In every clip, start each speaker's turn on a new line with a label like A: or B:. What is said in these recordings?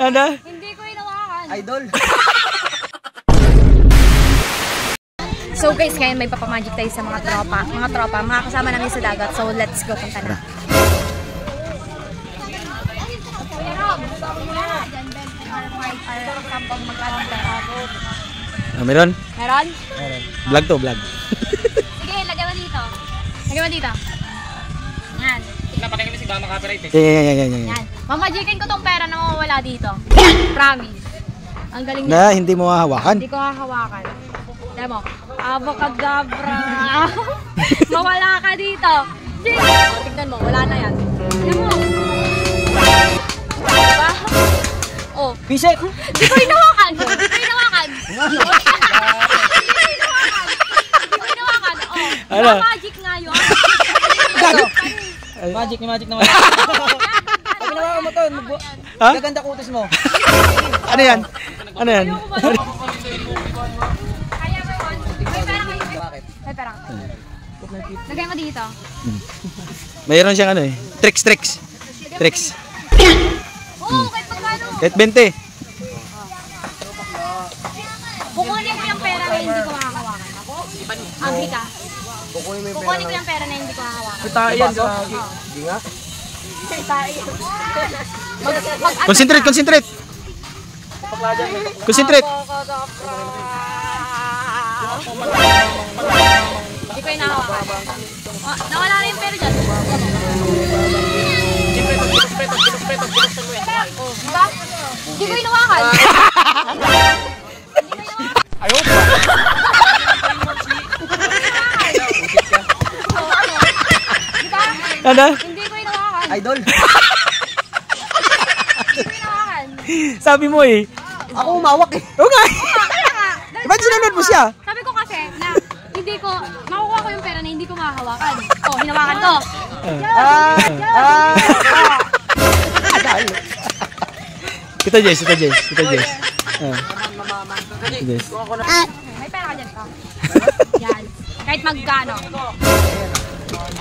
A: Ano?
B: Hindi ko hinawakan.
C: Idol.
B: So guys, ngayon may papamagic tayo sa mga tropa. Mga kasama namin sa dagat. So let's go, punta na.
A: Meron?
B: Meron?
A: Vlog to, vlog.
B: Sige, lagyan mo dito. Lagyan mo dito. Yan.
C: Napakinggan mo si Bama copyright eh.
B: Yan. Mamagikin ko tong pera na mawawala dito. Promise. Ang galing niya.
A: Na hindi mo hahawakan.
B: Hindi ko hahawakan. Alam mo, abacadabra. Mawala ka dito. Tignan mo, wala na yan. Tignan mo. Diba? Oh.
A: Pisek!
B: Di ko hinawakan. Di ko hinawakan. Di ko hinawakan. Oh.
A: Ano?
B: Magic nga yun.
C: Magic naman. Pag ginawa mo to,
A: Ha?
C: gaganda kutis mo.
A: Ano yan? Ano yan?
B: Kaya mo yun. May pera kayo.
C: Bakit?
B: May pera kayo. Lagay mo dito.
A: Mayroon siyang ano eh. Tricks.
B: Oo, kahit magkano.
A: Kahit 20.
B: Kukunin ko yung pera na hindi ko makakawakan. Agri ka. Kukunin ko yung pera na hindi ko makakawakan.
C: Tayo yan, gagi. Hindi nga.
A: Concentrate. Concentrate.
B: Hindi ko yung nakawakan. Nawala na yung pera dyan. Diba? Hindi ko yung nawakan.
C: Ayaw pa.
B: Diba?
A: Ano?
B: Hindi ko yung nawakan.
C: Idol.
B: Hindi ko yung nawakan.
A: Sabi mo eh.
C: Ako umawak eh.
A: Oo nga.
B: Kaya nga.
A: Ba't sinunod mo siya?
B: Sabi ko kasi na hindi ko, makukuha ko yung pera na hindi ko makahawakan. Oh, hinawakan ko.
A: Kita Jess.
B: May pera ka dyan ka. Yan. Kahit magkano.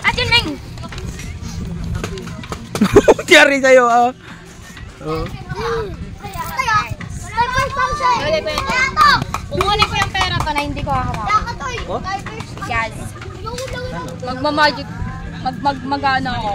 B: At yun, Meng.
A: Tiyari sa'yo ah.
B: Kukunin ko yung pera to na hindi ko hahawakan. Yan. Magmamagic. Mag-ano ako.